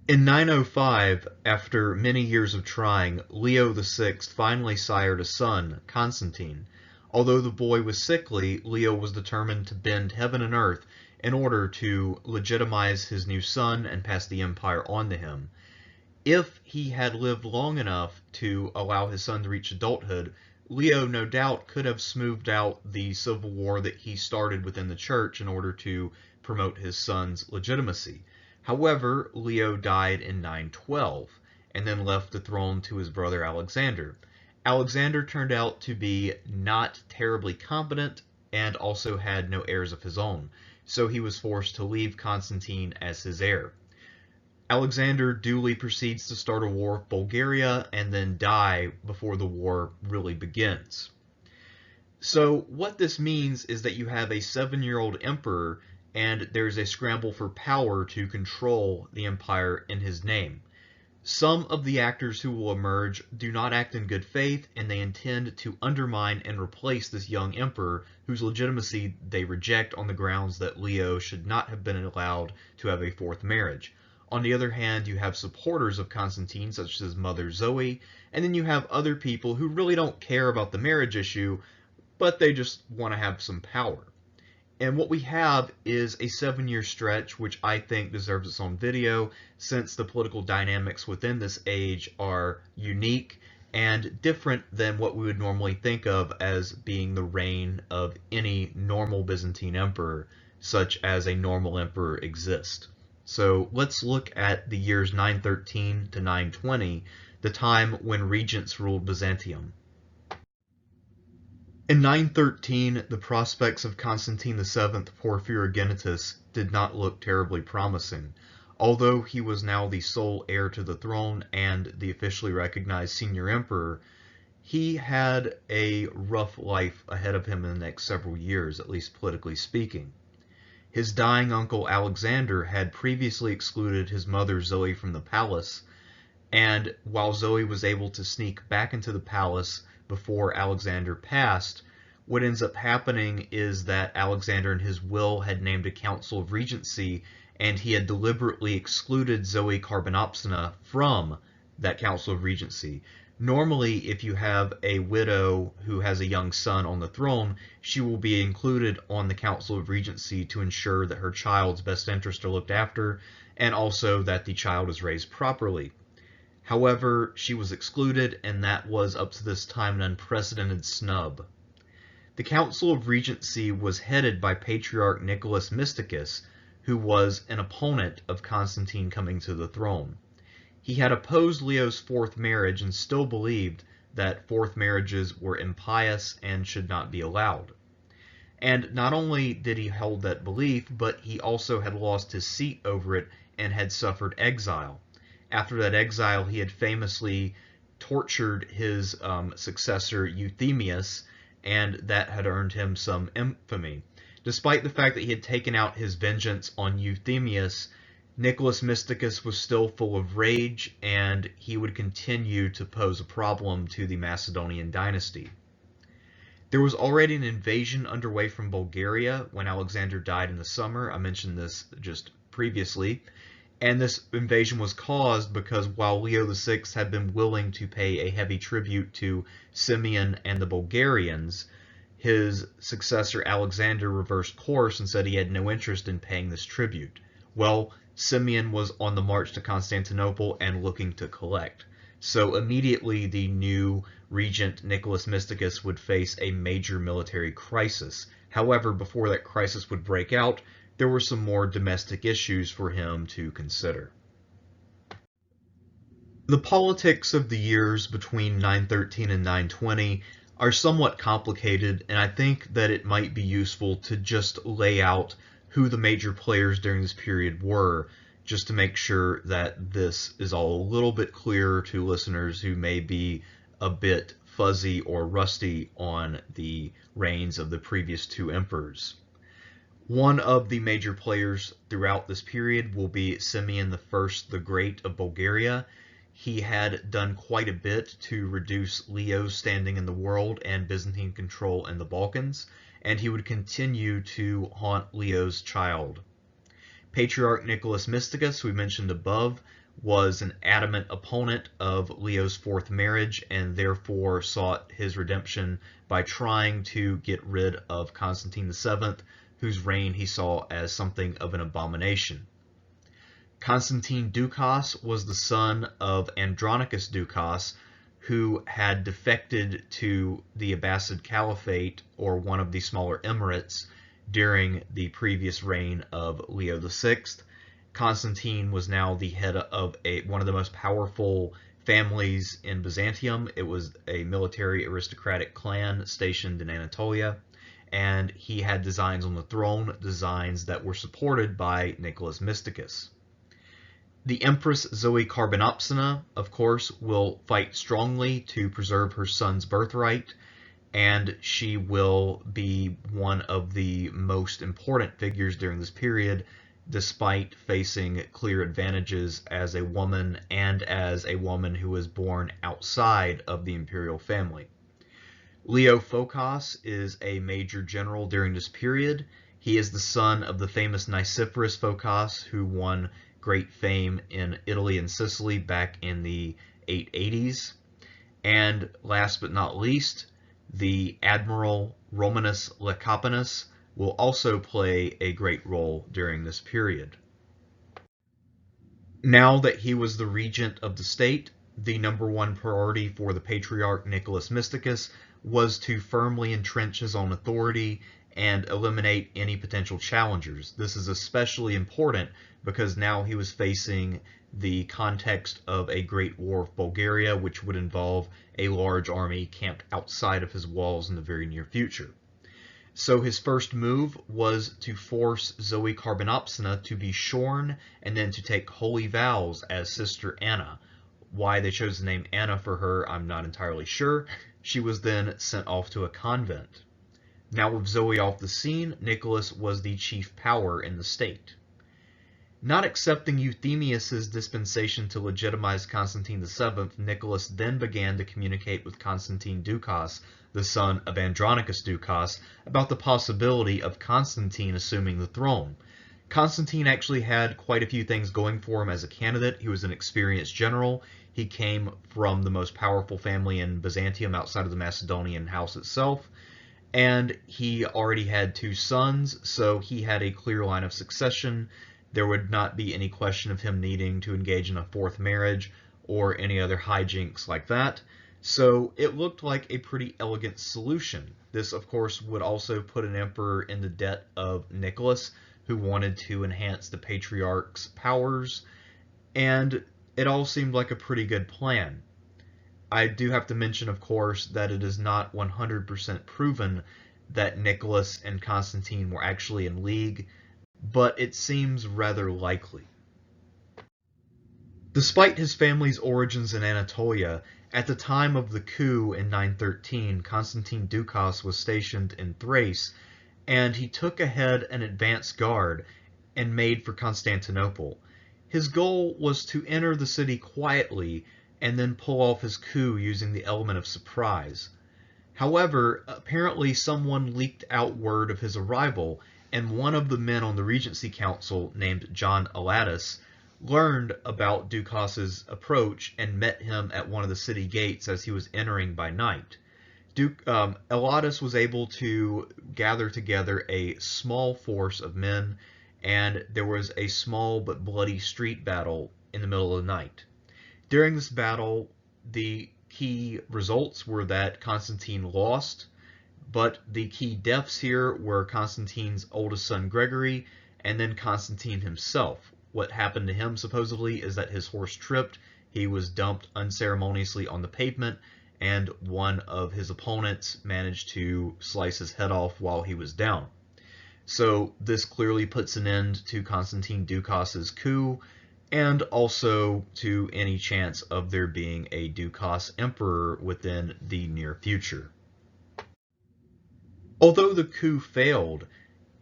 In 905, after many years of trying, Leo VI finally sired a son, Constantine. Although the boy was sickly, Leo was determined to bend heaven and earth in order to legitimize his new son and pass the empire on to him. If he had lived long enough to allow his son to reach adulthood, Leo no doubt could have smoothed out the civil war that he started within the church in order to promote his son's legitimacy. However, Leo died in 912 and then left the throne to his brother Alexander. Alexander turned out to be not terribly competent and also had no heirs of his own, so he was forced to leave Constantine as his heir. Alexander duly proceeds to start a war with Bulgaria and then die before the war really begins. So what this means is that you have a 7-year-old emperor and there's a scramble for power to control the empire in his name. Some of the actors who will emerge do not act in good faith, and they intend to undermine and replace this young emperor whose legitimacy they reject on the grounds that Leo should not have been allowed to have a fourth marriage. On the other hand, you have supporters of Constantine, such as his mother Zoe, and then you have other people who really don't care about the marriage issue, but they just want to have some power. And what we have is a 7-year stretch, which I think deserves its own video, since the political dynamics within this age are unique and different than what we would normally think of as being the reign of any normal Byzantine emperor, such as a normal emperor exists. So let's look at the years 913 to 920, the time when regents ruled Byzantium. In 913, the prospects of Constantine VII Porphyrogenitus did not look terribly promising. Although he was now the sole heir to the throne and the officially recognized senior emperor, he had a rough life ahead of him in the next several years, at least politically speaking. His dying uncle Alexander had previously excluded his mother Zoe from the palace, and while Zoe was able to sneak back into the palace before Alexander passed, what ends up happening is that Alexander in his will had named a council of regency, and he had deliberately excluded Zoe Carbonopsina from that council of regency. Normally, if you have a widow who has a young son on the throne, she will be included on the Council of Regency to ensure that her child's best interests are looked after and also that the child is raised properly. However, she was excluded, and that was up to this time an unprecedented snub. The Council of Regency was headed by Patriarch Nicholas Mysticus, who was an opponent of Constantine coming to the throne. He had opposed Leo's fourth marriage and still believed that fourth marriages were impious and should not be allowed. And not only did he hold that belief, but he also had lost his seat over it and had suffered exile. After that exile, he had famously tortured his successor Euthemius, and that had earned him some infamy. Despite the fact that he had taken out his vengeance on Euthemius, Nicholas Mysticus was still full of rage, and he would continue to pose a problem to the Macedonian dynasty. There was already an invasion underway from Bulgaria when Alexander died in the summer. I mentioned this just previously. And this invasion was caused because while Leo VI had been willing to pay a heavy tribute to Symeon and the Bulgarians, his successor Alexander reversed course and said he had no interest in paying this tribute. Well, Symeon was on the march to Constantinople and looking to collect. So immediately the new regent Nicholas Mysticus would face a major military crisis. However, before that crisis would break out, there were some more domestic issues for him to consider. The politics of the years between 913 and 920 are somewhat complicated, and I think that it might be useful to just lay out who the major players during this period were, just to make sure that this is all a little bit clearer to listeners who may be a bit fuzzy or rusty on the reigns of the previous two emperors. One of the major players throughout this period will be Symeon I the Great of Bulgaria. He had done quite a bit to reduce Leo's standing in the world and Byzantine control in the Balkans, and he would continue to haunt Leo's child. Patriarch Nicholas Mysticus, we mentioned above, was an adamant opponent of Leo's fourth marriage and therefore sought his redemption by trying to get rid of Constantine VII, whose reign he saw as something of an abomination. Constantine Ducas was the son of Andronicus Ducas, who had defected to the Abbasid Caliphate, or one of the smaller emirates, during the previous reign of Leo VI. Constantine was now the head of one of the most powerful families in Byzantium. It was a military aristocratic clan stationed in Anatolia, and he had designs on the throne, designs that were supported by Nicholas Mysticus. The Empress Zoe Carbonopsina, of course, will fight strongly to preserve her son's birthright, and she will be one of the most important figures during this period, despite facing clear advantages as a woman and as a woman who was born outside of the imperial family. Leo Phocas is a major general during this period. He is the son of the famous Nicephorus Phocas, who won great fame in Italy and Sicily back in the 880s. And last but not least, the Admiral Romanus Lecapenus will also play a great role during this period. Now that he was the regent of the state, the number one priority for the Patriarch Nicholas Mysticus was to firmly entrench his own authority and eliminate any potential challengers. This is especially important because now he was facing the context of a great war with Bulgaria, which would involve a large army camped outside of his walls in the very near future. So his first move was to force Zoe Carbonopsina to be shorn and then to take holy vows as Sister Anna. Why they chose the name Anna for her, I'm not entirely sure. She was then sent off to a convent. Now with Zoe off the scene, Nicholas was the chief power in the state. Not accepting Euthemius's dispensation to legitimize Constantine VII, Nicholas then began to communicate with Constantine Ducas, the son of Andronicus Ducas, about the possibility of Constantine assuming the throne. Constantine actually had quite a few things going for him as a candidate. He was an experienced general. He came from the most powerful family in Byzantium outside of the Macedonian house itself, and he already had two sons, so he had a clear line of succession. There would not be any question of him needing to engage in a fourth marriage or any other hijinks like that. So it looked like a pretty elegant solution. This, of course, would also put an emperor in the debt of Nicholas, who wanted to enhance the patriarch's powers, and it all seemed like a pretty good plan. I do have to mention, of course, that it is not 100% proven that Nicholas and Constantine were actually in league, but it seems rather likely. Despite his family's origins in Anatolia, at the time of the coup in 913, Constantine Ducas was stationed in Thrace, and he took ahead an advance guard and made for Constantinople. His goal was to enter the city quietly and then pull off his coup using the element of surprise. However, apparently someone leaked out word of his arrival, and one of the men on the Regency Council, named John Elatus, learned about Ducas's approach and met him at one of the city gates as he was entering by night. Elatus was able to gather together a small force of men, and there was a small but bloody street battle in the middle of the night. During this battle, the key results were that Constantine lost, but the key deaths here were Constantine's oldest son Gregory, and then Constantine himself. What happened to him, supposedly, is that his horse tripped, he was dumped unceremoniously on the pavement, and one of his opponents managed to slice his head off while he was down. So this clearly puts an end to Constantine Ducas's coup, and also to any chance of there being a Ducas emperor within the near future. Although the coup failed,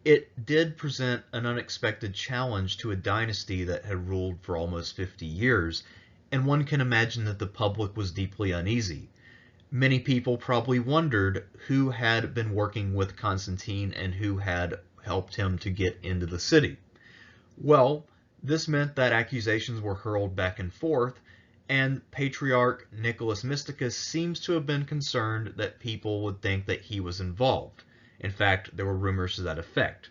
it did present an unexpected challenge to a dynasty that had ruled for almost 50 years, and one can imagine that the public was deeply uneasy. Many people probably wondered who had been working with Constantine and who had helped him to get into the city. Well, This meant that accusations were hurled back and forth, and Patriarch Nicholas Mysticus seems to have been concerned that people would think that he was involved. In fact, there were rumors to that effect.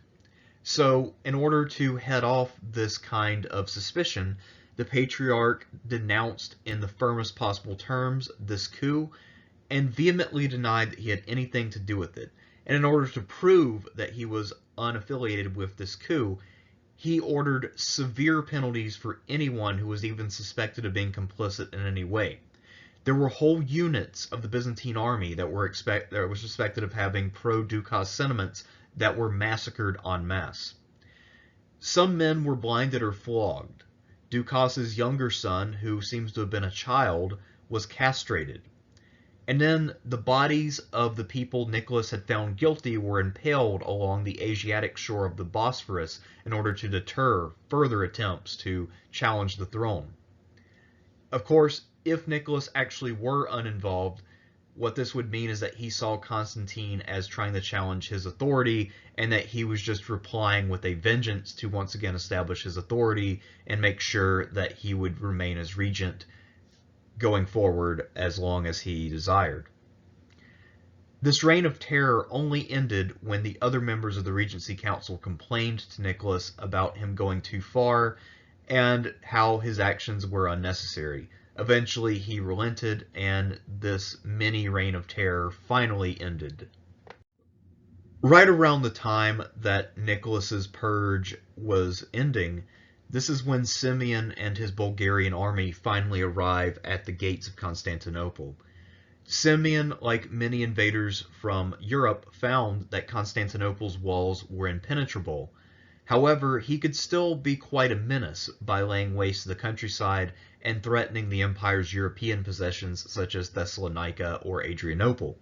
So, in order to head off this kind of suspicion, the Patriarch denounced in the firmest possible terms this coup and vehemently denied that he had anything to do with it. And in order to prove that he was unaffiliated with this coup, he ordered severe penalties for anyone who was even suspected of being complicit in any way. There were whole units of the Byzantine army that were suspected of having pro-Ducas sentiments that were massacred en masse. Some men were blinded or flogged. Ducas's younger son, who seems to have been a child, was castrated. And then the bodies of the people Nicholas had found guilty were impaled along the Asiatic shore of the Bosphorus in order to deter further attempts to challenge the throne. Of course, if Nicholas actually were uninvolved, what this would mean is that he saw Constantine as trying to challenge his authority, and that he was just replying with a vengeance to once again establish his authority and make sure that he would remain as regent going forward as long as he desired. This reign of terror only ended when the other members of the Regency Council complained to Nicholas about him going too far and how his actions were unnecessary. Eventually, he relented, and this mini reign of terror finally ended. Right around the time that Nicholas's purge was ending, this is when Symeon and his Bulgarian army finally arrive at the gates of Constantinople. Symeon, like many invaders from Europe, found that Constantinople's walls were impenetrable. However, he could still be quite a menace by laying waste to the countryside and threatening the empire's European possessions such as Thessalonica or Adrianople.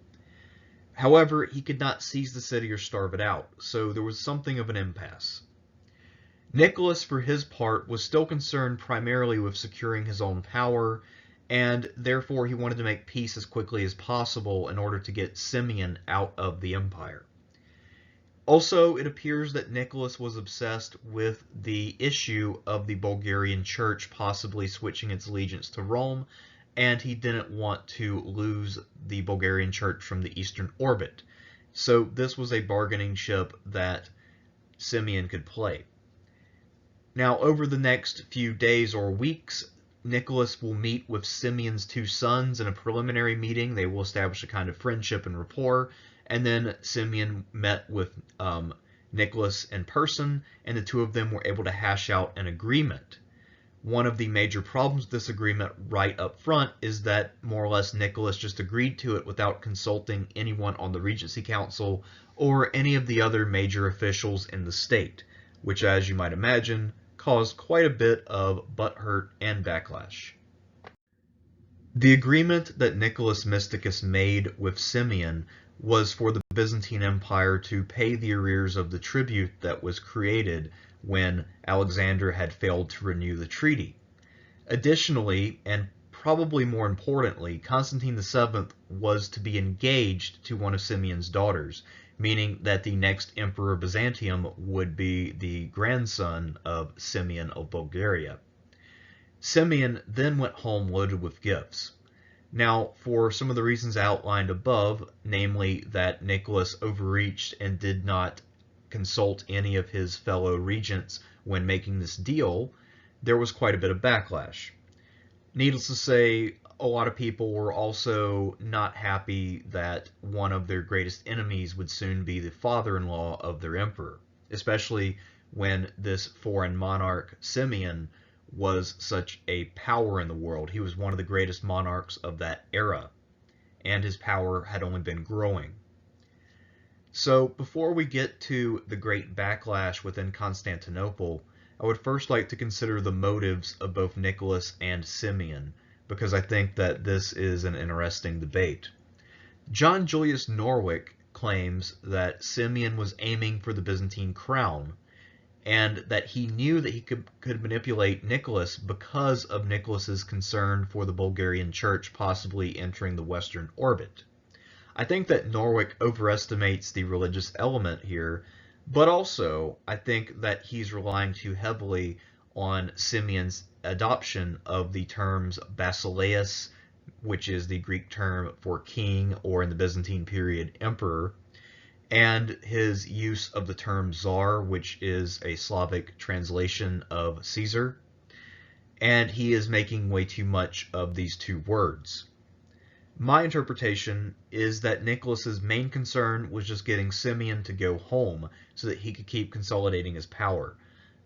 However, he could not seize the city or starve it out, so there was something of an impasse. Nicholas, for his part, was still concerned primarily with securing his own power, and therefore he wanted to make peace as quickly as possible in order to get Symeon out of the empire. Also, it appears that Nicholas was obsessed with the issue of the Bulgarian church possibly switching its allegiance to Rome, and he didn't want to lose the Bulgarian church from the eastern orbit. So this was a bargaining chip that Symeon could play. Now, over the next few days or weeks, Nicholas will meet with Symeon's two sons in a preliminary meeting. They will establish a kind of friendship and rapport. And then Symeon met with Nicholas in person, and the two of them were able to hash out an agreement. One of the major problems with this agreement right up front is that more or less Nicholas just agreed to it without consulting anyone on the Regency Council or any of the other major officials in the state, which, as you might imagine, caused quite a bit of butthurt and backlash. The agreement that Nicholas Mysticus made with Symeon was for the Byzantine Empire to pay the arrears of the tribute that was created when Alexander had failed to renew the treaty. Additionally, and probably more importantly, Constantine VII was to be engaged to one of Symeon's daughters, meaning that the next emperor of Byzantium would be the grandson of Symeon of Bulgaria. Symeon then went home loaded with gifts. Now, for some of the reasons outlined above, namely that Nicholas overreached and did not consult any of his fellow regents when making this deal, there was quite a bit of backlash. Needless to say, a lot of people were also not happy that one of their greatest enemies would soon be the father-in-law of their emperor, especially when this foreign monarch, Symeon, was such a power in the world. He was one of the greatest monarchs of that era, and his power had only been growing. So before we get to the great backlash within Constantinople, I would first like to consider the motives of both Nicholas and Symeon, because I think that this is an interesting debate. John Julius Norwick claims that Symeon was aiming for the Byzantine crown, and that he knew that he could manipulate Nicholas because of Nicholas's concern for the Bulgarian church possibly entering the Western orbit. I think that Norwick overestimates the religious element here, but also I think that he's relying too heavily on Symeon's adoption of the terms basileus, which is the Greek term for king, or in the Byzantine period, emperor, and his use of the term Tsar, which is a Slavic translation of Caesar. And he is making way too much of these two words. My interpretation is that Nicholas's main concern was just getting Symeon to go home so that he could keep consolidating his power.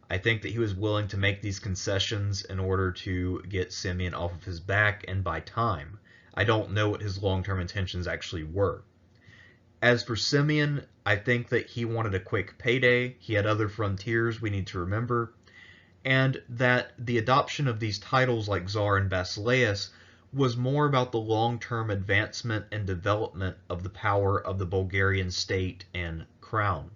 I think that he was willing to make these concessions in order to get Symeon off of his back and buy time. I don't know what his long-term intentions actually were. As for Symeon, I think that he wanted a quick payday. He had other frontiers we need to remember, and that the adoption of these titles like Tsar and Basileus was more about the long-term advancement and development of the power of the Bulgarian state and crown.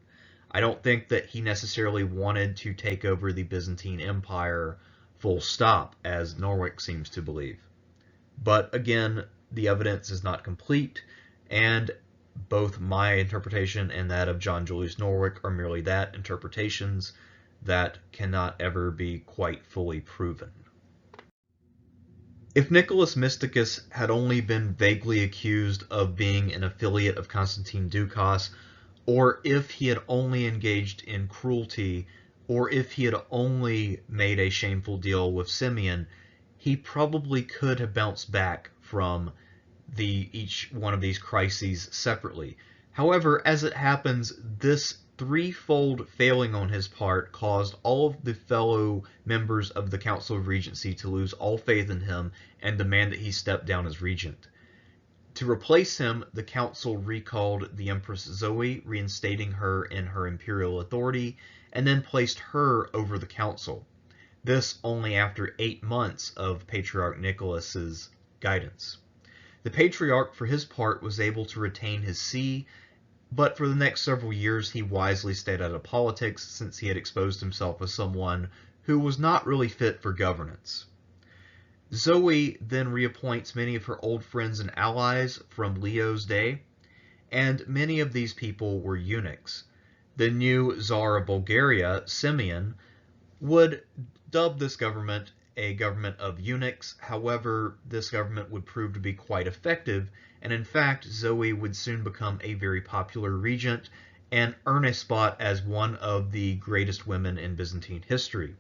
I don't think that he necessarily wanted to take over the Byzantine Empire full stop, as Norwick seems to believe. But again, the evidence is not complete, and both my interpretation and that of John Julius Norwick are merely that, interpretations that cannot ever be quite fully proven. If Nicholas Mysticus had only been vaguely accused of being an affiliate of Constantine Ducas, or if he had only engaged in cruelty, or if he had only made a shameful deal with Symeon, he probably could have bounced back from each one of these crises separately. However, as it happens, this threefold failing on his part caused all of the fellow members of the Council of Regency to lose all faith in him and demand that he step down as regent. To replace him, the council recalled the Empress Zoe, reinstating her in her imperial authority, and then placed her over the council. This only after 8 months of Patriarch Nicholas's guidance. The Patriarch, for his part, was able to retain his see, but for the next several years he wisely stayed out of politics, since he had exposed himself as someone who was not really fit for governance. Zoe then reappoints many of her old friends and allies from Leo's day, and many of these people were eunuchs. The new Tsar of Bulgaria, Symeon, would dub this government a government of eunuchs. However, this government would prove to be quite effective, and in fact, Zoe would soon become a very popular regent and earn a spot as one of the greatest women in Byzantine history.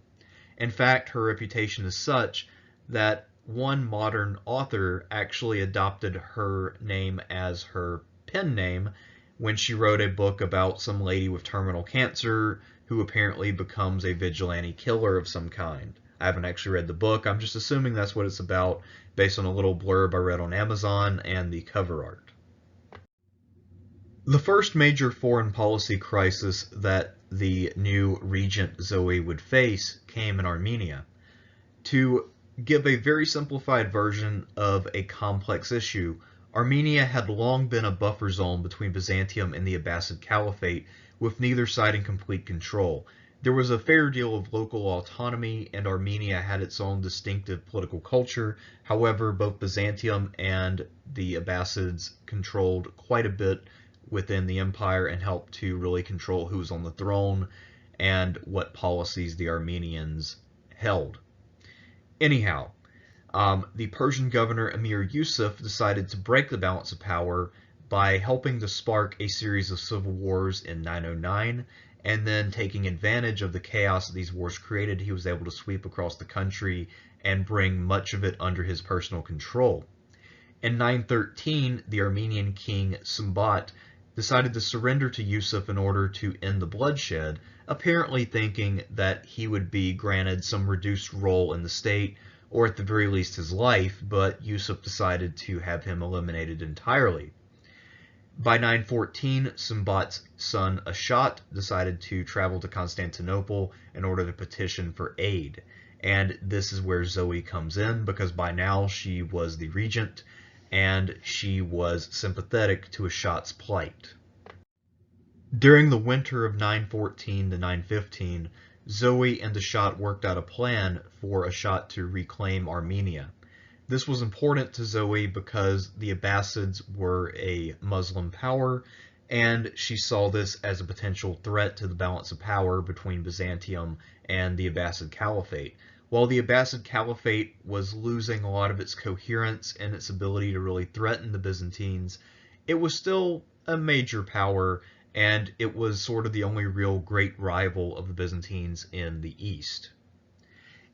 In fact, her reputation is such that one modern author actually adopted her name as her pen name when she wrote a book about some lady with terminal cancer who apparently becomes a vigilante killer of some kind. I haven't actually read the book. I'm just assuming that's what it's about based on a little blurb I read on Amazon and the cover art. The first major foreign policy crisis that the new regent Zoe would face came in Armenia. To give a very simplified version of a complex issue, Armenia had long been a buffer zone between Byzantium and the Abbasid Caliphate, with neither side in complete control. There was a fair deal of local autonomy, and Armenia had its own distinctive political culture. However, both Byzantium and the Abbasids controlled quite a bit within the empire and helped to really control who was on the throne and what policies the Armenians held. Anyhow, the Persian governor Emir Yusuf decided to break the balance of power by helping to spark a series of civil wars in 909, and then taking advantage of the chaos that these wars created, he was able to sweep across the country and bring much of it under his personal control. In 913, the Armenian king Sumbat decided to surrender to Yusuf in order to end the bloodshed, apparently thinking that he would be granted some reduced role in the state, or at the very least his life, but Yusuf decided to have him eliminated entirely. By 914, Sumbat's son Ashot decided to travel to Constantinople in order to petition for aid. And this is where Zoe comes in, because by now she was the regent and she was sympathetic to Ashot's plight. During the winter of 914 to 915, Zoe and Ashot worked out a plan for Ashot to reclaim Armenia. This was important to Zoe because the Abbasids were a Muslim power, and she saw this as a potential threat to the balance of power between Byzantium and the Abbasid Caliphate. While the Abbasid Caliphate was losing a lot of its coherence and its ability to really threaten the Byzantines, it was still a major power, and it was sort of the only real great rival of the Byzantines in the east.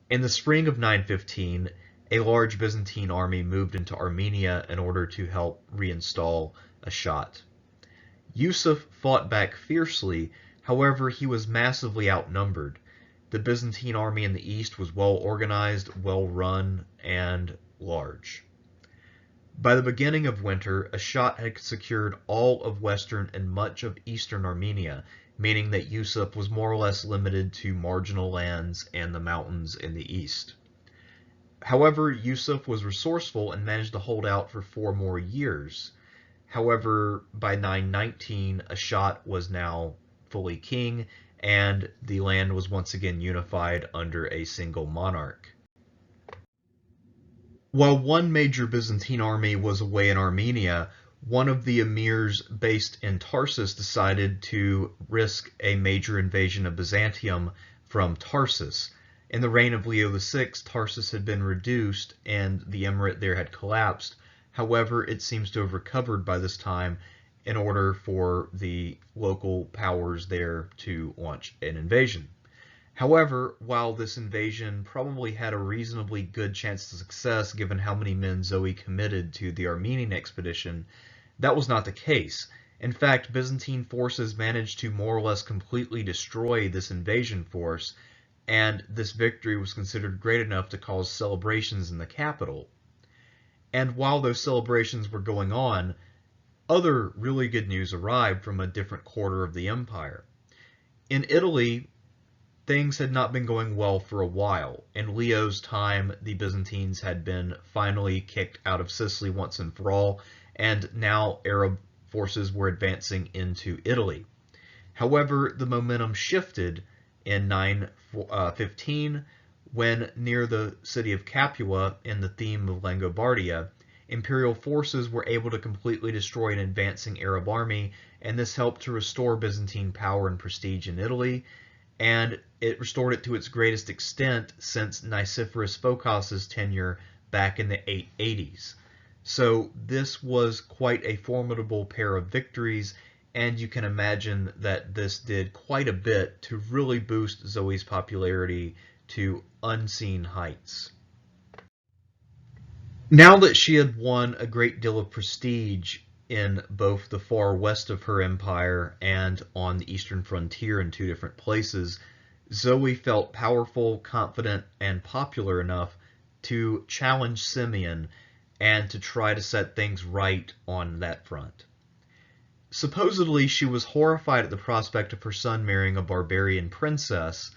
In the spring of 915, a large Byzantine army moved into Armenia in order to help reinstall Ashot. Yusuf fought back fiercely, however he was massively outnumbered. The Byzantine army in the east was well organized, well run, and large. By the beginning of winter, Ashot had secured all of western and much of eastern Armenia, meaning that Yusuf was more or less limited to marginal lands and the mountains in the east. However, Yusuf was resourceful and managed to hold out for 4 more years. However, by 919, Ashot was now fully king, and the land was once again unified under a single monarch. While one major Byzantine army was away in Armenia, one of the emirs based in Tarsus decided to risk a major invasion of Byzantium from Tarsus. In the reign of Leo VI, Tarsus had been reduced and the emirate there had collapsed. However, it seems to have recovered by this time in order for the local powers there to launch an invasion. However, while this invasion probably had a reasonably good chance of success given how many men Zoe committed to the Armenian expedition, that was not the case. In fact, Byzantine forces managed to more or less completely destroy this invasion force, and this victory was considered great enough to cause celebrations in the capital. And while those celebrations were going on, other really good news arrived from a different quarter of the empire. In Italy, things had not been going well for a while. In Leo's time, the Byzantines had been finally kicked out of Sicily once and for all, and now Arab forces were advancing into Italy. However, the momentum shifted in 915 when, near the city of Capua in the theme of Langobardia, imperial forces were able to completely destroy an advancing Arab army, and this helped to restore Byzantine power and prestige in Italy, and it restored it to its greatest extent since Nicephorus Phocas's tenure back in the 880s. So this was quite a formidable pair of victories, and you can imagine that this did quite a bit to really boost Zoe's popularity to unseen heights. Now that she had won a great deal of prestige in both the far west of her empire and on the eastern frontier in 2 different places, Zoe felt powerful, confident, and popular enough to challenge Symeon and to try to set things right on that front. Supposedly, she was horrified at the prospect of her son marrying a barbarian princess,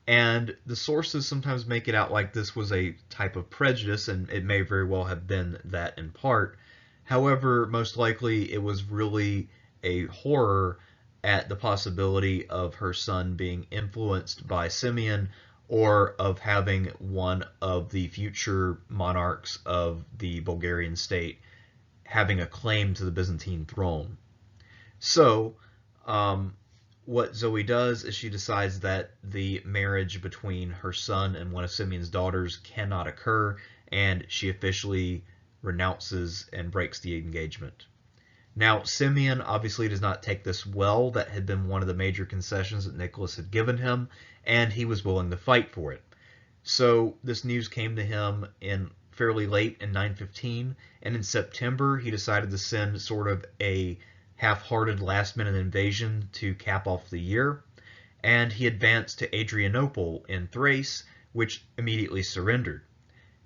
and the sources sometimes make it out like this was a type of prejudice, and it may very well have been that in part. However, most likely it was really a horror at the possibility of her son being influenced by Symeon, or of having one of the future monarchs of the Bulgarian state having a claim to the Byzantine throne. So, what Zoe does is she decides that the marriage between her son and one of Symeon's daughters cannot occur, and she officially renounces and breaks the engagement. Now, Symeon obviously does not take this well. That had been one of the major concessions that Nicholas had given him, and he was willing to fight for it. So this news came to him in fairly late in 915, and in September he decided to send sort of a half-hearted last-minute invasion to cap off the year, and he advanced to Adrianople in Thrace, which immediately surrendered.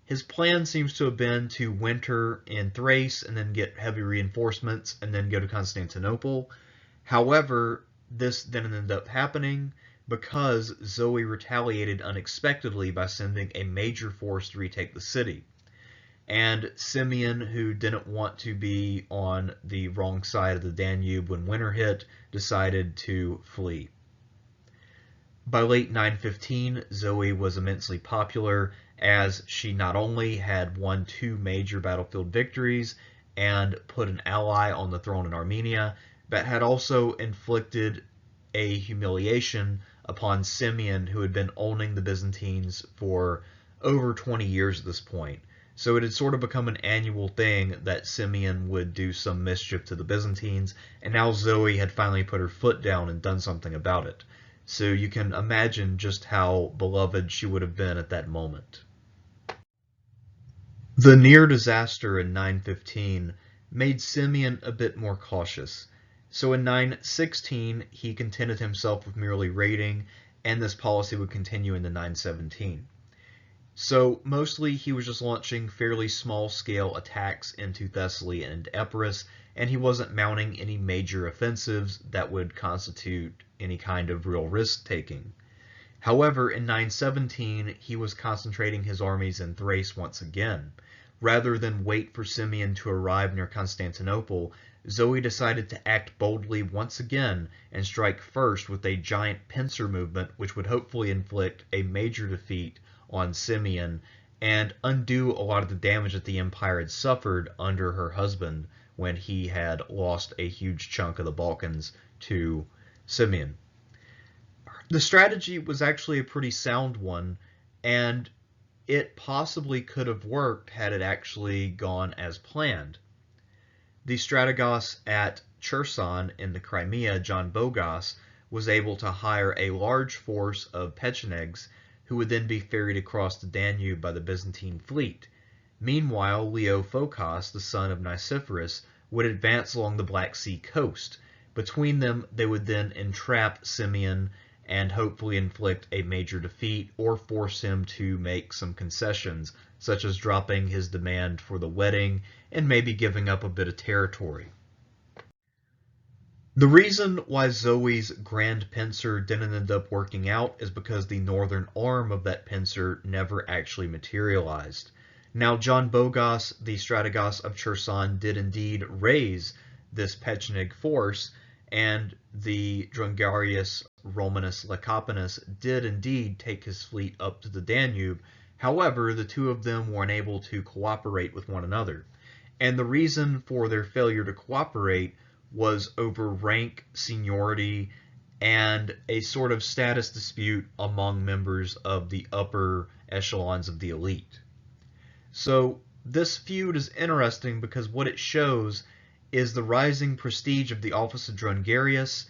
His plan seems to have been to winter in Thrace and then get heavy reinforcements and then go to Constantinople. However, this didn't end up happening because Zoe retaliated unexpectedly by sending a major force to retake the city. And Symeon, who didn't want to be on the wrong side of the Danube when winter hit, decided to flee. By late 915, Zoe was immensely popular, as she not only had won 2 major battlefield victories and put an ally on the throne in Armenia, but had also inflicted a humiliation upon Symeon, who had been owning the Byzantines for over 20 years at this point. So it had sort of become an annual thing that Symeon would do some mischief to the Byzantines, and now Zoe had finally put her foot down and done something about it. So you can imagine just how beloved she would have been at that moment. The near disaster in 915 made Symeon a bit more cautious. So in 916, he contented himself with merely raiding, and this policy would continue into 917. So mostly he was just launching fairly small-scale attacks into Thessaly and Epirus, and he wasn't mounting any major offensives that would constitute any kind of real risk-taking. However, in 917, he was concentrating his armies in Thrace once again. Rather than wait for Symeon to arrive near Constantinople, Zoe decided to act boldly once again and strike first with a giant pincer movement, which would hopefully inflict a major defeat on Symeon and undo a lot of the damage that the empire had suffered under her husband when he had lost a huge chunk of the Balkans to Symeon. The strategy was actually a pretty sound one, and it possibly could have worked had it actually gone as planned. The strategos at Cherson in the Crimea, John Bogas, was able to hire a large force of Pechenegs who would then be ferried across the Danube by the Byzantine fleet. Meanwhile, Leo Phocas, the son of Nicephorus, would advance along the Black Sea coast. Between them, they would then entrap Symeon and hopefully inflict a major defeat or force him to make some concessions, such as dropping his demand for the wedding and maybe giving up a bit of territory. The reason why Zoe's Grand Pincer didn't end up working out is because the northern arm of that pincer never actually materialized. Now, John Bogas, the strategos of Cherson, did indeed raise this Pecheneg force, and the Drungarius Romanus Lecapenus did indeed take his fleet up to the Danube. However, the two of them were unable to cooperate with one another. And the reason for their failure to cooperate was over rank, seniority, and a sort of status dispute among members of the upper echelons of the elite. So this feud is interesting because what it shows is the rising prestige of the office of Drungarius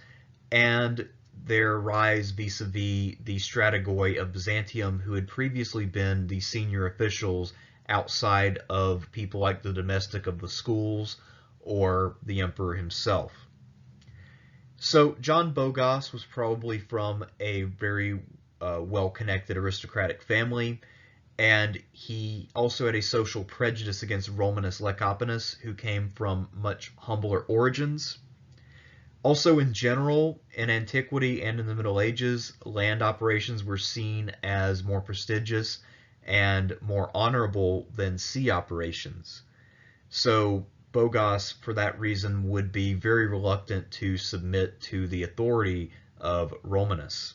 and their rise vis-a-vis the strategoi of Byzantium, who had previously been the senior officials outside of people like the domestic of the schools or the emperor himself. So John Bogas was probably from a very well-connected aristocratic family, and he also had a social prejudice against Romanus Lecapenus, who came from much humbler origins. Also, in general, in antiquity and in the Middle Ages, land operations were seen as more prestigious and more honorable than sea operations. So Bogas, for that reason, would be very reluctant to submit to the authority of Romanus.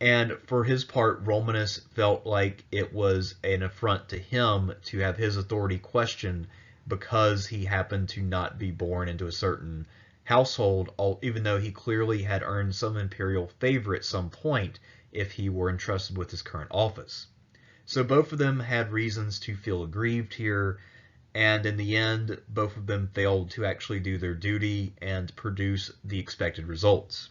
And for his part, Romanus felt like it was an affront to him to have his authority questioned because he happened to not be born into a certain household, even though he clearly had earned some imperial favor at some point if he were entrusted with his current office. So both of them had reasons to feel aggrieved here, and in the end, both of them failed to actually do their duty and produce the expected results.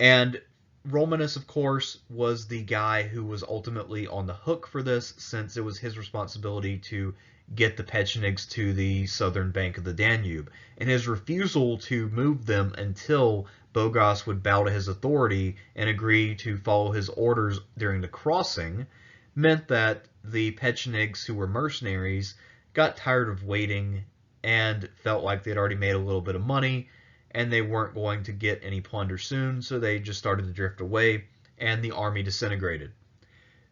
And Romanus, of course, was the guy who was ultimately on the hook for this, since it was his responsibility to get the Pechenegs to the southern bank of the Danube. And his refusal to move them until Bogas would bow to his authority and agree to follow his orders during the crossing meant that the Pechenegs, who were mercenaries, got tired of waiting and felt like they'd already made a little bit of money and they weren't going to get any plunder soon, so they just started to drift away and the army disintegrated.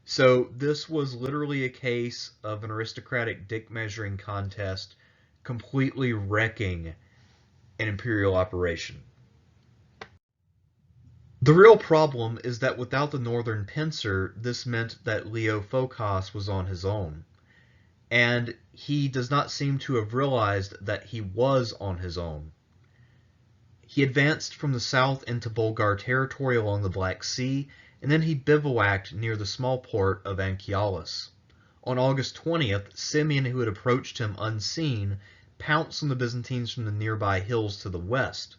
So this was literally a case of an aristocratic dick-measuring contest completely wrecking an imperial operation. The real problem is that without the northern pincer, this meant that Leo Phocas was on his own. and he does not seem to have realized that he was on his own. He advanced from the south into Bulgar territory along the Black Sea, and then he bivouacked near the small port of Anchialus. On August 20th, Symeon, who had approached him unseen, pounced on the Byzantines from the nearby hills to the west.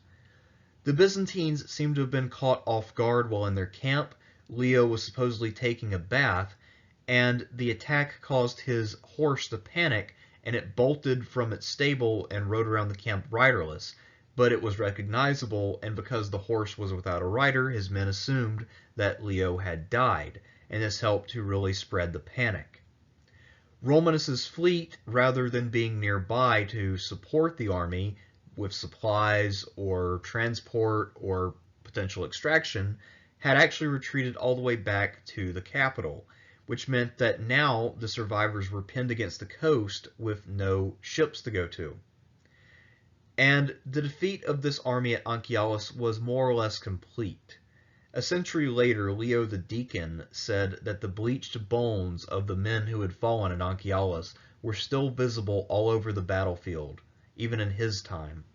The Byzantines seem to have been caught off guard while in their camp. Leo was supposedly taking a bath, and the attack caused his horse to panic, and it bolted from its stable and rode around the camp riderless. But it was recognizable, and because the horse was without a rider, his men assumed that Leo had died, and this helped to really spread the panic. Romanus's fleet, rather than being nearby to support the army with supplies or transport or potential extraction, had actually retreated all the way back to the capital, which meant that now the survivors were pinned against the coast with no ships to go to. And the defeat of this army at Anchialus was more or less complete. A century later, Leo the Deacon said that the bleached bones of the men who had fallen at Anchialus were still visible all over the battlefield, even in his time.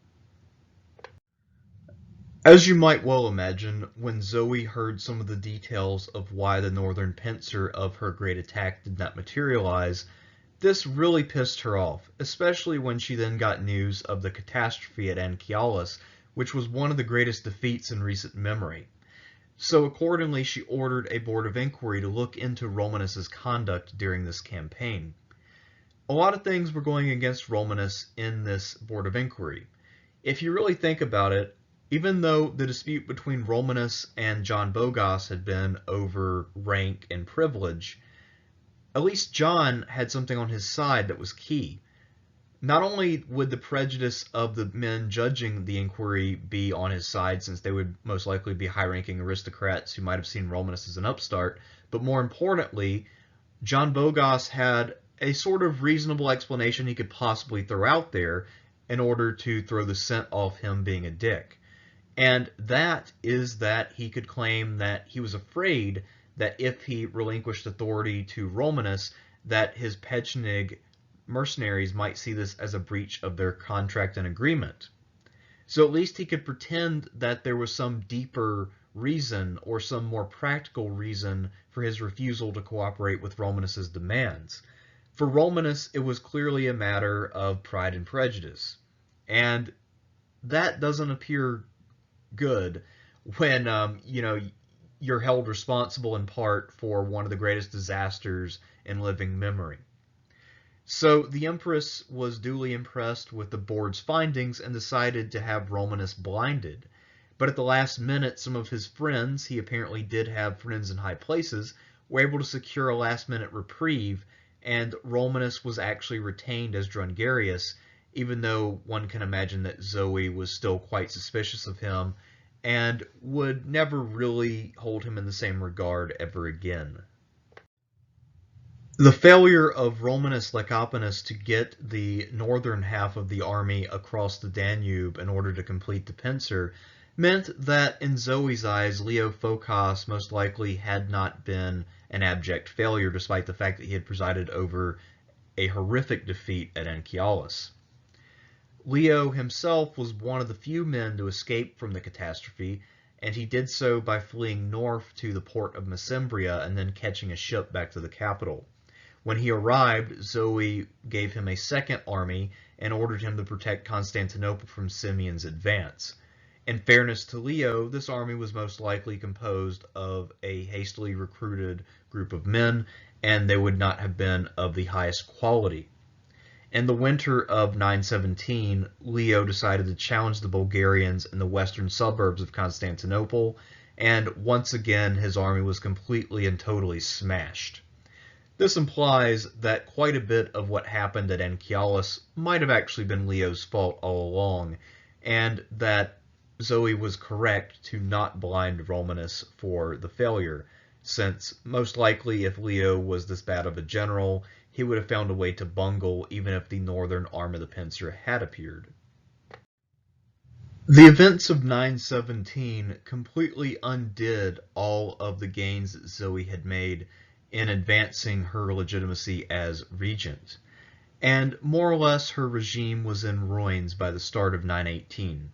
As you might well imagine, when Zoe heard some of the details of why the northern pincer of her great attack did not materialize, this really pissed her off, especially when she then got news of the catastrophe at Anchialus, which was one of the greatest defeats in recent memory. So accordingly, she ordered a board of inquiry to look into Romanus's conduct during this campaign. A lot of things were going against Romanus in this board of inquiry. If you really think about it, even though the dispute between Romanus and John Bogas had been over rank and privilege, at least John had something on his side that was key. Not only would the prejudice of the men judging the inquiry be on his side, since they would most likely be high-ranking aristocrats who might have seen Romanus as an upstart, but more importantly, John Bogas had a sort of reasonable explanation he could possibly throw out there in order to throw the scent off him being a dick. And that is that he could claim that he was afraid that if he relinquished authority to Romanus, that his Pechenig mercenaries might see this as a breach of their contract and agreement. So at least he could pretend that there was some deeper reason or some more practical reason for his refusal to cooperate with Romanus's demands. For Romanus, it was clearly a matter of pride and prejudice. And that doesn't appear good when, you're held responsible in part for one of the greatest disasters in living memory. So the Empress was duly impressed with the board's findings and decided to have Romanus blinded. But at the last minute, some of his friends, he apparently did have friends in high places, were able to secure a last-minute reprieve, and Romanus was actually retained as Drungarius, even though one can imagine that Zoe was still quite suspicious of him and would never really hold him in the same regard ever again. The failure of Romanus Lecapenus to get the northern half of the army across the Danube in order to complete the pincer meant that in Zoe's eyes, Leo Phocas most likely had not been an abject failure, despite the fact that he had presided over a horrific defeat at Anchialus. Leo himself was one of the few men to escape from the catastrophe, and he did so by fleeing north to the port of Mesembria and then catching a ship back to the capital. When he arrived, Zoe gave him a second army and ordered him to protect Constantinople from Symeon's advance. In fairness to Leo, this army was most likely composed of a hastily recruited group of men, and they would not have been of the highest quality. In the winter of 917, Leo decided to challenge the Bulgarians in the western suburbs of Constantinople, and once again his army was completely and totally smashed. This implies that quite a bit of what happened at Anchialus might have actually been Leo's fault all along, and that Zoe was correct to not blind Romanus for the failure, since most likely if Leo was this bad of a general, he would have found a way to bungle even if the northern arm of the pincer had appeared. The events of 917 completely undid all of the gains that Zoe had made in advancing her legitimacy as regent. and more or less her regime was in ruins by the start of 918.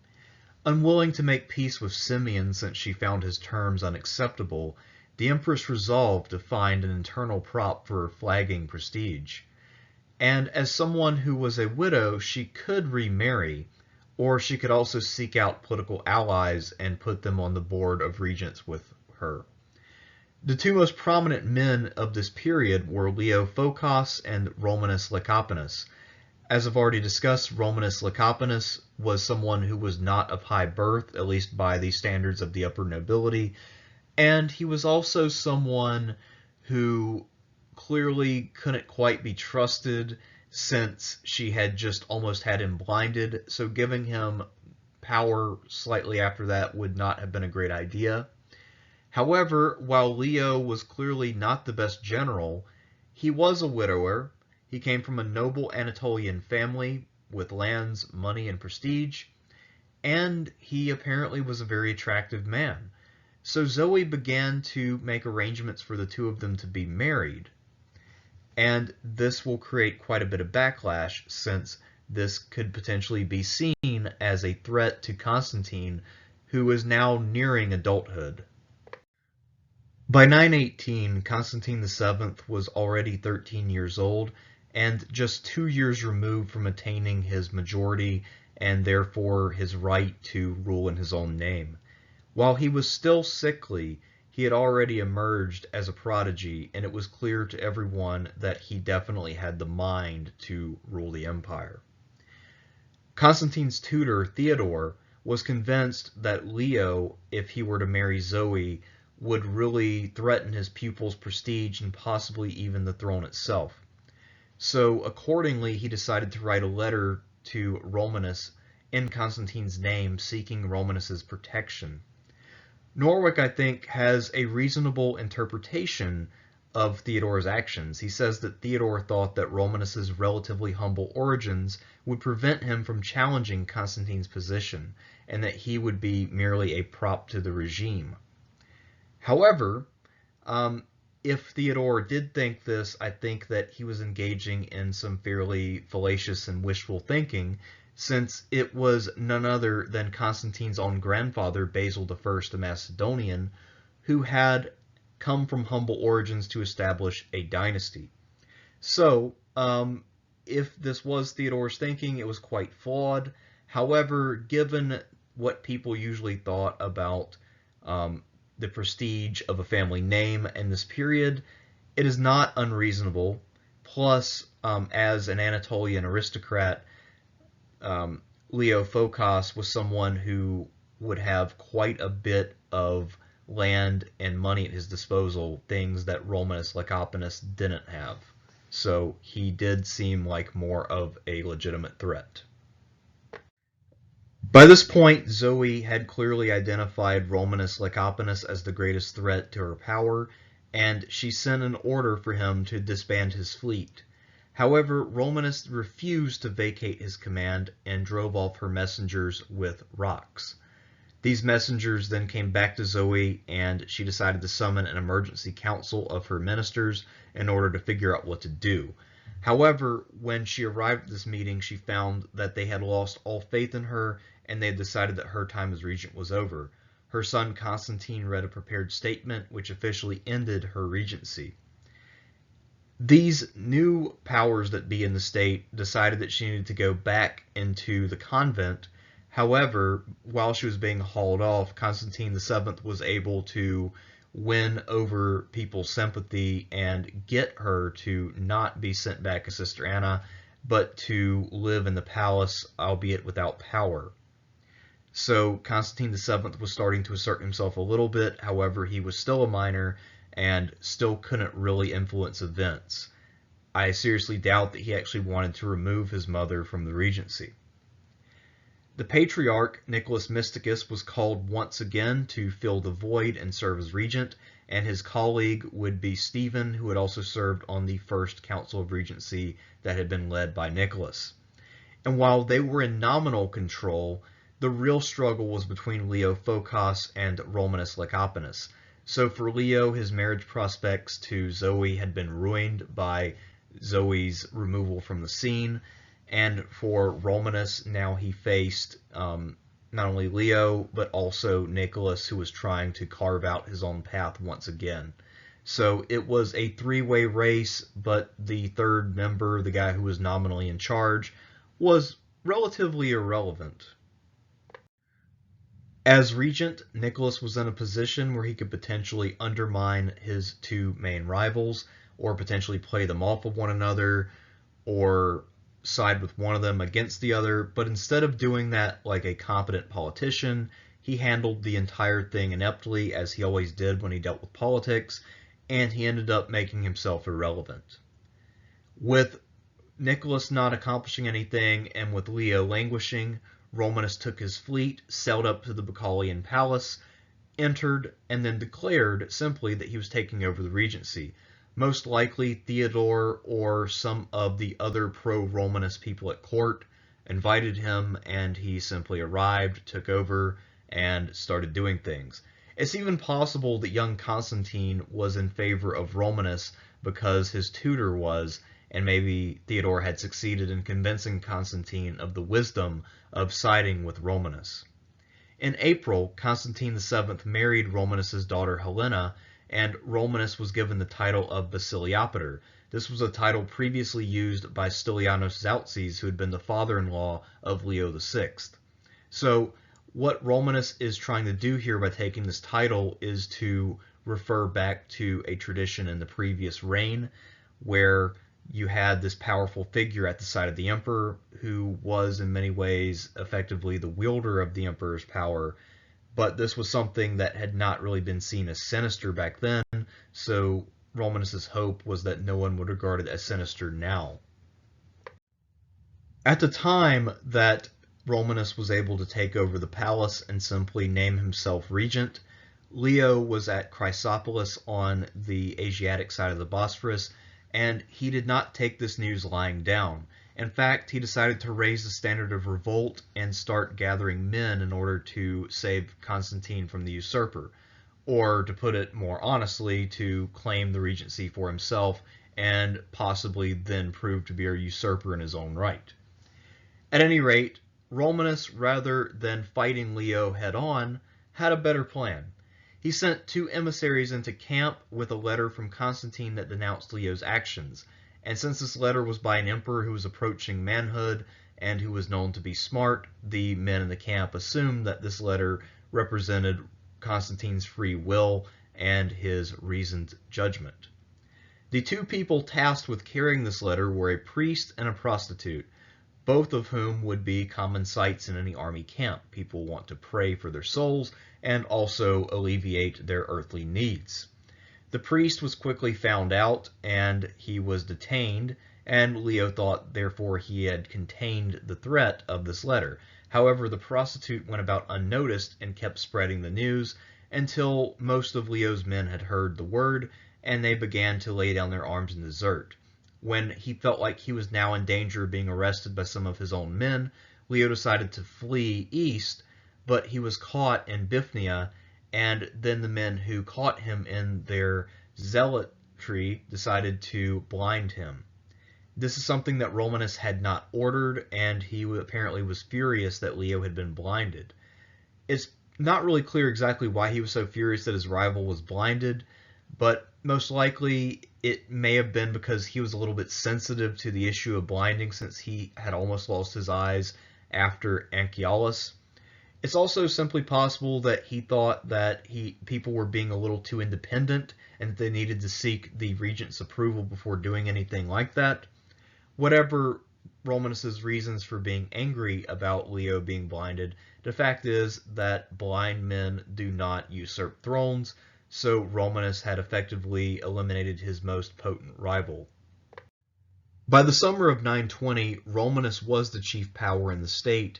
Unwilling to make peace with Symeon since she found his terms unacceptable, the Empress resolved to find an internal prop for her flagging prestige. And as someone who was a widow, she could remarry, or she could also seek out political allies and put them on the board of regents with her. The two most prominent men of this period were Leo Phocas and Romanus Lecapenus. As I've already discussed, Romanus Lecapenus was someone who was not of high birth, at least by the standards of the upper nobility, and he was also someone who clearly couldn't quite be trusted since she had just almost had him blinded, so giving him power slightly after that would not have been a great idea. However, while Leo was clearly not the best general, he was a widower. He came from a noble Anatolian family with lands, money, and prestige, and he apparently was a very attractive man. So Zoe began to make arrangements for the two of them to be married. And this will create quite a bit of backlash, since this could potentially be seen as a threat to Constantine, who is now nearing adulthood. By 918, Constantine VII was already 13 years old, and just 2 years removed from attaining his majority and therefore his right to rule in his own name. While he was still sickly, he had already emerged as a prodigy, and it was clear to everyone that he definitely had the mind to rule the empire. Constantine's tutor, Theodore, was convinced that Leo, if he were to marry Zoe, would really threaten his pupil's prestige and possibly even the throne itself. So accordingly, he decided to write a letter to Romanus in Constantine's name, seeking Romanus's protection. Norwick, I think, has a reasonable interpretation of Theodore's actions. He says that Theodore thought that Romanus's relatively humble origins would prevent him from challenging Constantine's position, and that he would be merely a prop to the regime. However, if Theodore did think this, I think that he was engaging in some fairly fallacious and wishful thinking, since it was none other than Constantine's own grandfather, Basil I the Macedonian, who had come from humble origins to establish a dynasty. So, if this was Theodore's thinking, it was quite flawed. However, given what people usually thought about the prestige of a family name in this period, it is not unreasonable. Plus, as an Anatolian aristocrat, Leo Phocas was someone who would have quite a bit of land and money at his disposal, things that Romanus Lecapenus didn't have. So he did seem like more of a legitimate threat. By this point, Zoe had clearly identified Romanus Lecapenus as the greatest threat to her power, and she sent an order for him to disband his fleet. However, Romanus refused to vacate his command and drove off her messengers with rocks. These messengers then came back to Zoe, and she decided to summon an emergency council of her ministers in order to figure out what to do. However, when she arrived at this meeting, she found that they had lost all faith in her, and they had decided that her time as regent was over. Her son Constantine read a prepared statement which officially ended her regency. These new powers that be in the state decided that she needed to go back into the convent. However, while she was being hauled off, Constantine VII was able to win over people's sympathy and get her to not be sent back as Sister Anna, but to live in the palace, albeit without power. So Constantine VII was starting to assert himself a little bit. However, he was still a minor and still couldn't really influence events. I seriously doubt that he actually wanted to remove his mother from the regency. The Patriarch, Nicholas Mysticus, was called once again to fill the void and serve as regent, and his colleague would be Stephen, who had also served on the first Council of Regency that had been led by Nicholas. And while they were in nominal control, the real struggle was between Leo Phocas and Romanus Lecapenus. So for Leo, his marriage prospects to Zoe had been ruined by Zoe's removal from the scene. And for Romanus, now he faced not only Leo, but also Nicholas, who was trying to carve out his own path once again. So it was a three-way race, but the third member, the guy who was nominally in charge, was relatively irrelevant. As regent, Nicholas was in a position where he could potentially undermine his two main rivals, or potentially play them off of one another, or side with one of them against the other, but instead of doing that like a competent politician, he handled the entire thing ineptly, as he always did when he dealt with politics, and he ended up making himself irrelevant. With Nicholas not accomplishing anything, and with Leo languishing, Romanus took his fleet, sailed up to the Bacalian palace, entered, and then declared simply that he was taking over the Regency. Most likely Theodore or some of the other pro-Romanus people at court invited him, and he simply arrived, took over, and started doing things. It's even possible that young Constantine was in favor of Romanus because his tutor was, and maybe Theodore had succeeded in convincing Constantine of the wisdom of siding with Romanus. In April, Constantine VII married Romanus's daughter Helena, and Romanus was given the title of Basiliopiter. This was a title previously used by Stylianos Zaltzes, who had been the father-in-law of Leo VI. So what Romanus is trying to do here by taking this title is to refer back to a tradition in the previous reign, where you had this powerful figure at the side of the emperor who was in many ways effectively the wielder of the emperor's power, but this was something that had not really been seen as sinister back then, so Romanus's hope was that no one would regard it as sinister now. At the time that Romanus was able to take over the palace and simply name himself regent, Leo was at Chrysopolis on the Asiatic side of the Bosphorus, and he did not take this news lying down. In fact, he decided to raise the standard of revolt and start gathering men in order to save Constantine from the usurper, or to put it more honestly, to claim the regency for himself and possibly then prove to be a usurper in his own right. At any rate, Romanus, rather than fighting Leo head-on, had a better plan. He sent two emissaries into camp with a letter from Constantine that denounced Leo's actions, and since this letter was by an emperor who was approaching manhood and who was known to be smart, the men in the camp assumed that this letter represented Constantine's free will and his reasoned judgment. The two people tasked with carrying this letter were a priest and a prostitute, both of whom would be common sights in any army camp. People want to pray for their souls and also alleviate their earthly needs. The priest was quickly found out, and he was detained, and Leo thought therefore he had contained the threat of this letter. However, the prostitute went about unnoticed and kept spreading the news until most of Leo's men had heard the word, and they began to lay down their arms and desert. When he felt like he was now in danger of being arrested by some of his own men, Leo decided to flee east, but he was caught in Bithynia, and then the men who caught him in their zealotry decided to blind him. This is something that Romanus had not ordered, and he apparently was furious that Leo had been blinded. It's not really clear exactly why he was so furious that his rival was blinded, but most likely it may have been because he was a little bit sensitive to the issue of blinding, since he had almost lost his eyes after Anchialus. It's also simply possible that he thought that people were being a little too independent and that they needed to seek the regent's approval before doing anything like that. Whatever Romanus's reasons for being angry about Leo being blinded, the fact is that blind men do not usurp thrones, so Romanus had effectively eliminated his most potent rival. By the summer of 920, Romanus was the chief power in the state,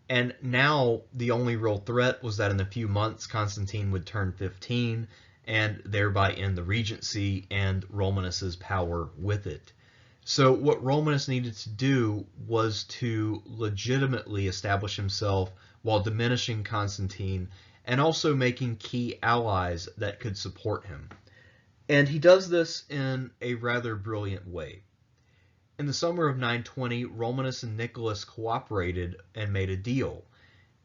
and now the only real threat was that in a few months Constantine would turn 15 and thereby end the regency and Romanus's power with it. So what Romanus needed to do was to legitimately establish himself while diminishing Constantine and also making key allies that could support him. And he does this in a rather brilliant way. in the summer of 920, Romanus and Nicholas cooperated and made a deal.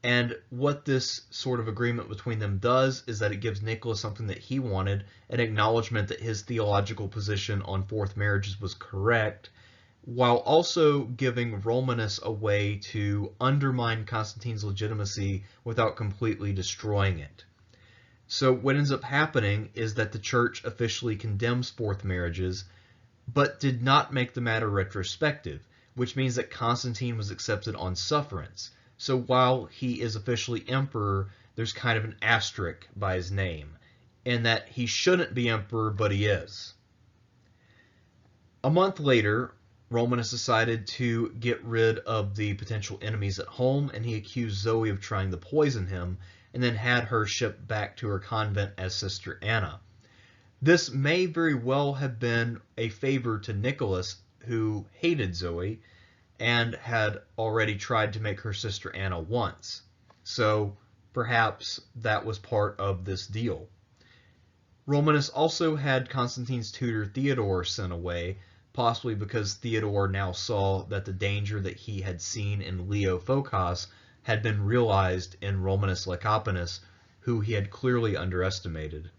And what this sort of agreement between them does is that it gives Nicholas something that he wanted, an acknowledgement that his theological position on fourth marriages was correct, while also giving Romanus a way to undermine Constantine's legitimacy without completely destroying it. So what ends up happening is that the church officially condemns fourth marriages, but did not make the matter retrospective, which means that Constantine was accepted on sufferance. So while he is officially emperor, there's kind of an asterisk by his name, in that he shouldn't be emperor, but he is. A month later, Romanus decided to get rid of the potential enemies at home, and he accused Zoe of trying to poison him, and then had her shipped back to her convent as Sister Anna. This may very well have been a favor to Nicholas, who hated Zoe, and had already tried to make her Sister Anna once. So perhaps that was part of this deal. Romanus also had Constantine's tutor Theodore sent away, possibly because Theodore now saw that the danger that he had seen in Leo Phocas had been realized in Romanus Lecapenus, who he had clearly underestimated.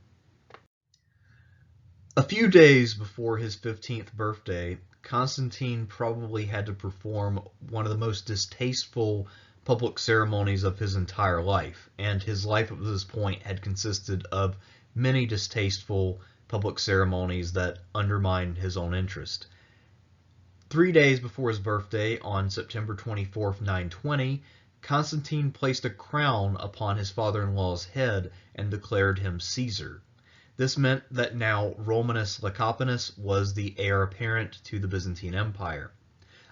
A few days before his 15th birthday, Constantine probably had to perform one of the most distasteful public ceremonies of his entire life, and his life up to this point had consisted of many distasteful public ceremonies that undermined his own interest. 3 days before his birthday, on September 24th, 920, Constantine placed a crown upon his father-in-law's head and declared him Caesar. This meant that now Romanus Lecapenus was the heir apparent to the Byzantine Empire.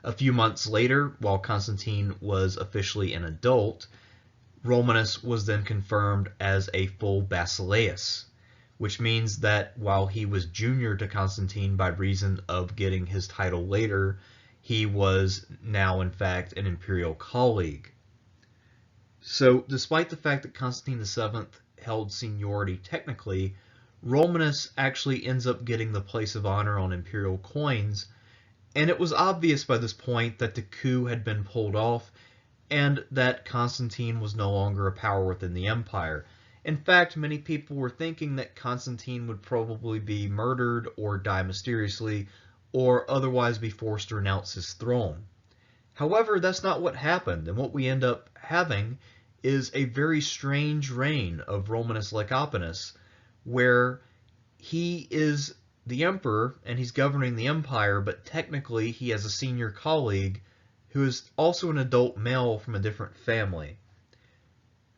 A few months later, while Constantine was officially an adult, Romanus was then confirmed as a full basileus, which means that while he was junior to Constantine by reason of getting his title later, he was now in fact an imperial colleague. So despite the fact that Constantine VII held seniority technically, Romanus actually ends up getting the place of honor on imperial coins, and it was obvious by this point that the coup had been pulled off and that Constantine was no longer a power within the empire. In fact, many people were thinking that Constantine would probably be murdered or die mysteriously or otherwise be forced to renounce his throne. However, that's not what happened, and what we end up having is a very strange reign of Romanus Lecapenus, where he is the emperor and he's governing the empire, but technically he has a senior colleague who is also an adult male from a different family.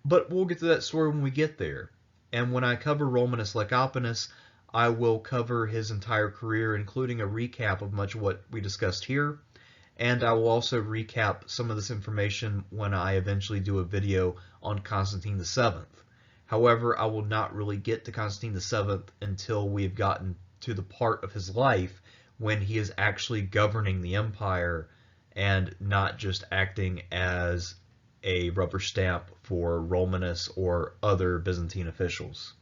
But we'll get to that story when we get there. And when I cover Romanus Lecapenus, I will cover his entire career, including a recap of much of what we discussed here. And I will also recap some of this information when I eventually do a video on Constantine VII. However, I will not really get to Constantine VII until we've gotten to the part of his life when he is actually governing the empire and not just acting as a rubber stamp for Romanus or other Byzantine officials.